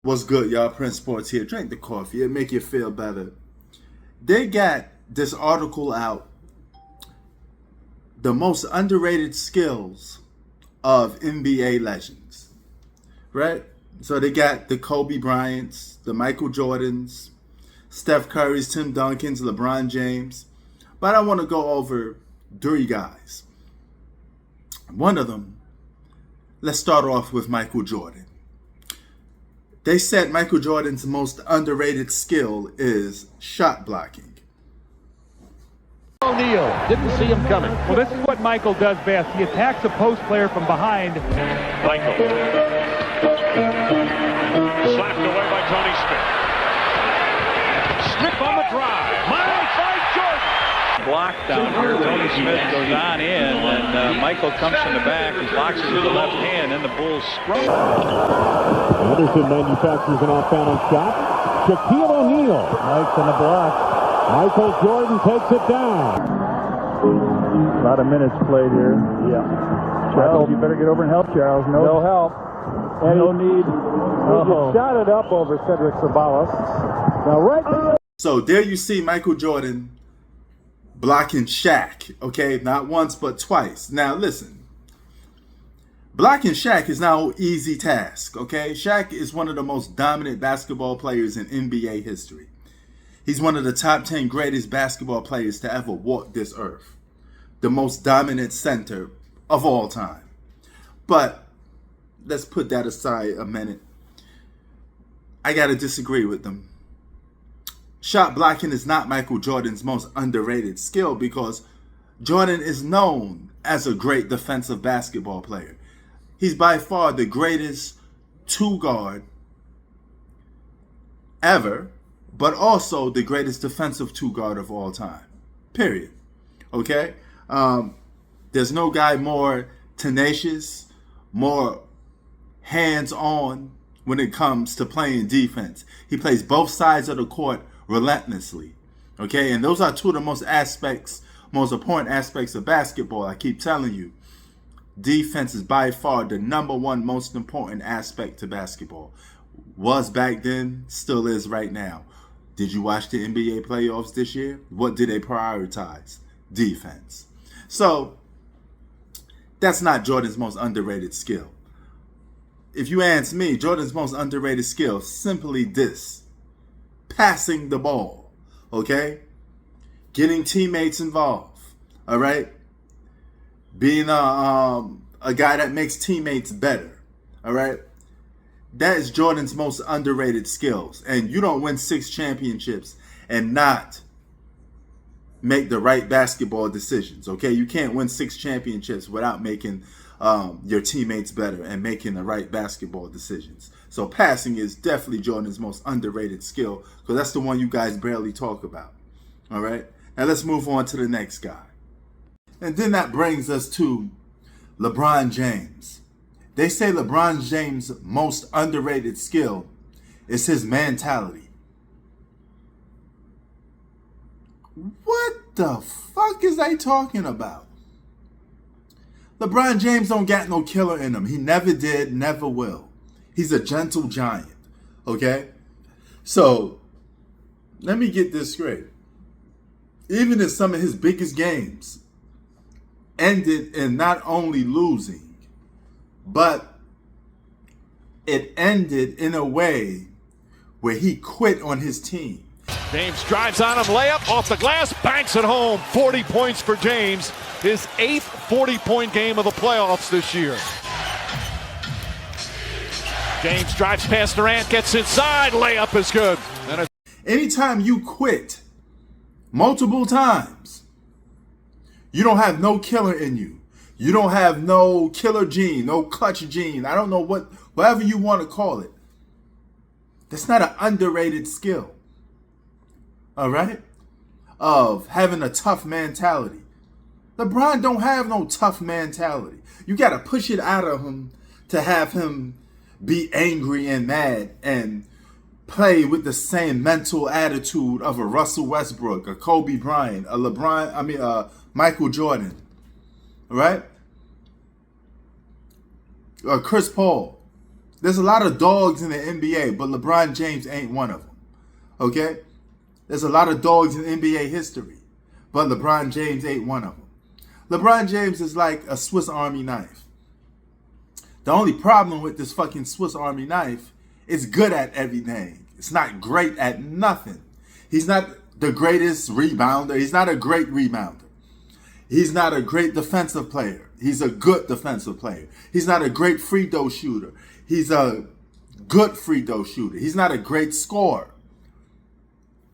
What's good, y'all? Prince Sports here. Drink the coffee. It make you feel better. They got this article out, the most underrated skills of NBA legends, right? So they got the Kobe Bryants, the Michael Jordans, Steph Curry's, Tim Duncan's, LeBron James. But I want to go over three guys. One of them, let's start off with Michael Jordan. They said Michael Jordan's most underrated skill is shot blocking. O'Neal didn't see him coming. Well, this is what Michael does best. He attacks a post player from behind. Michael. Slapped away by Tony Smith. Smith on the drive. Miles by Jordan. Block down here. Tony Smith goes on in, and Michael comes from the back and blocks it with the left hand, and the Bulls scrum. Anderson manufactures an off-balance shot. Shaquille O'Neal makes on the block. Michael Jordan takes it down. A lot of minutes played here. Yeah. Charles, you better get over and help Charles. No help. And no need. He shot it up over Cedric Sabalas. Now right now. So there you see Michael Jordan blocking Shaq, okay? Not once, but twice. Now listen. Blocking Shaq is not an easy task, okay? Shaq is one of the most dominant basketball players in NBA history. He's one of the top 10 greatest basketball players to ever walk this earth. The most dominant center of all time. But let's put that aside a minute. I got to disagree with them. Shot blocking is not Michael Jordan's most underrated skill because Jordan is known as a great defensive basketball player. He's by far the greatest two-guard ever, but also the greatest defensive two-guard of all time. Period. Okay? There's no guy more tenacious, more hands-on when it comes to playing defense. He plays both sides of the court relentlessly. Okay? And those are two of the most important aspects of basketball. I keep telling you. Defense is by far the number one most important aspect to basketball. Was back then, still is right now. Did you watch the NBA playoffs this year? What did they prioritize? Defense. So, that's not Jordan's most underrated skill. If you ask me, Jordan's most underrated skill is simply this. Passing the ball. Okay? Getting teammates involved. All right? Being a guy that makes teammates better, all right? That is Jordan's most underrated skills. And you don't win 6 championships and not make the right basketball decisions, okay? You can't win 6 championships without making your teammates better and making the right basketball decisions. So passing is definitely Jordan's most underrated skill because that's the one you guys barely talk about, all right? Now let's move on to the next guy. And then that brings us to LeBron James. They say LeBron James' most underrated skill is his mentality. What the fuck is they talking about? LeBron James don't got no killer in him. He never did, never will. He's a gentle giant, okay? So, let me get this straight. Even in some of his biggest games, ended in not only losing, but it ended in a way where he quit on his team. James drives on him, layup off the glass, banks it home. 40 points for James. His 8th 40-point game of the playoffs this year. James drives past Durant, gets inside, layup is good. Anytime you quit multiple times, you don't have no killer in you. You don't have no killer gene, no clutch gene. I don't know whatever you want to call it. That's not an underrated skill. All right? Of having a tough mentality. LeBron don't have no tough mentality. You got to push it out of him to have him be angry and mad and play with the same mental attitude of a Russell Westbrook, a Kobe Bryant, Michael Jordan, right? Chris Paul. There's a lot of dogs in the NBA, but LeBron James ain't one of them. Okay? There's a lot of dogs in NBA history, but LeBron James ain't one of them. LeBron James is like a Swiss Army knife. The only problem with this fucking Swiss Army knife is good at everything. It's not great at nothing. He's not the greatest rebounder. He's not a great rebounder. He's not a great defensive player. He's a good defensive player. He's not a great free throw shooter. He's a good free throw shooter. He's not a great scorer.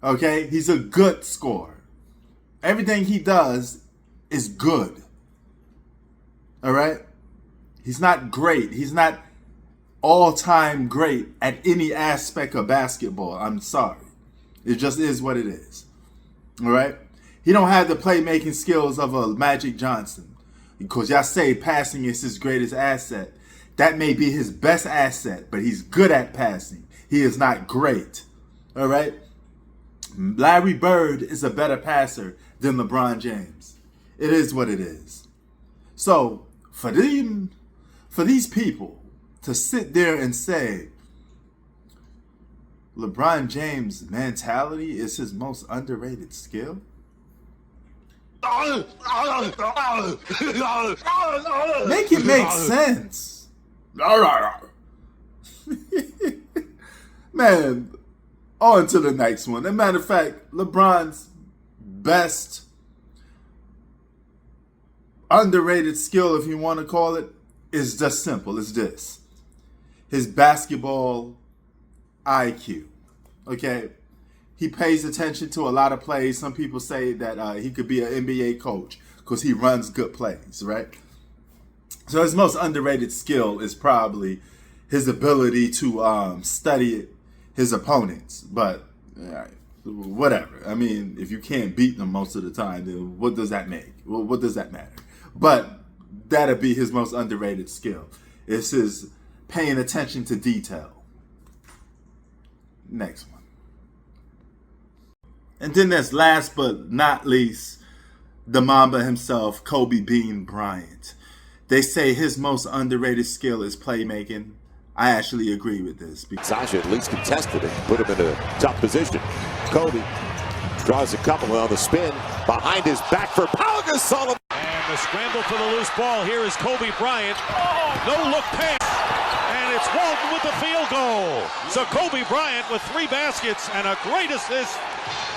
Okay? He's a good scorer. Everything he does is good. All right? He's not great. He's not all-time great at any aspect of basketball. I'm sorry. It just is what it is. All right? He don't have the playmaking skills of a Magic Johnson. Because y'all say passing is his greatest asset. That may be his best asset, but he's good at passing. He is not great. All right? Larry Bird is a better passer than LeBron James. It is what it is. So, for these people to sit there and say LeBron James' mentality is his most underrated skill, make it make sense. Man, on to the next one. As a matter of fact, LeBron's best underrated skill, if you want to call it, is just simple. It's this. His basketball IQ. Okay? He pays attention to a lot of plays. Some people say that he could be an NBA coach because he runs good plays, right? So his most underrated skill is probably his ability to study his opponents. But whatever. I mean, if you can't beat them most of the time, then what does that make? Well, what does that matter? But that'd be his most underrated skill. It's his paying attention to detail. Next one. And then there's last but not least, the Mamba himself, Kobe Bean Bryant. They say his most underrated skill is playmaking. I actually agree with this. Sasha at least contested it, put him in a tough position. Kobe draws a couple on the spin. Behind his back for Pau Gasol. And the scramble for the loose ball. Here is Kobe Bryant. No look pass. And it's Walton with the field goal. So Kobe Bryant with 3 baskets and a great assist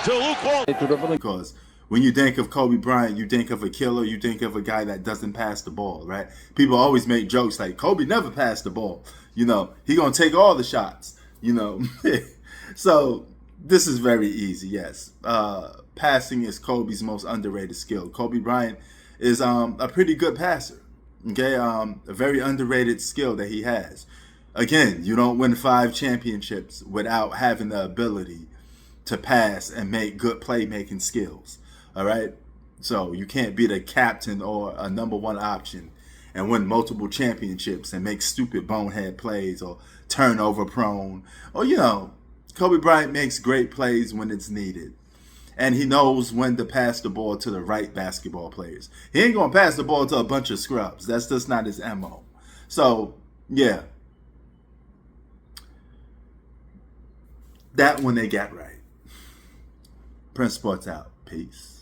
to Luke Walton. Because when you think of Kobe Bryant, you think of a killer. You think of a guy that doesn't pass the ball, right? People always make jokes like, Kobe never passed the ball. You know, he going to take all the shots, you know. So this is very easy, yes. Passing is Kobe's most underrated skill. Kobe Bryant is a pretty good passer, okay? A very underrated skill that he has. Again, you don't win 5 championships without having the ability to pass and make good playmaking skills, all right? So you can't be the captain or a number 1 option and win multiple championships and make stupid bonehead plays or turnover prone. Or, you know, Kobe Bryant makes great plays when it's needed. And he knows when to pass the ball to the right basketball players. He ain't going to pass the ball to a bunch of scrubs. That's just not his MO. So, yeah. That one they got right. Prince Sports out. Peace.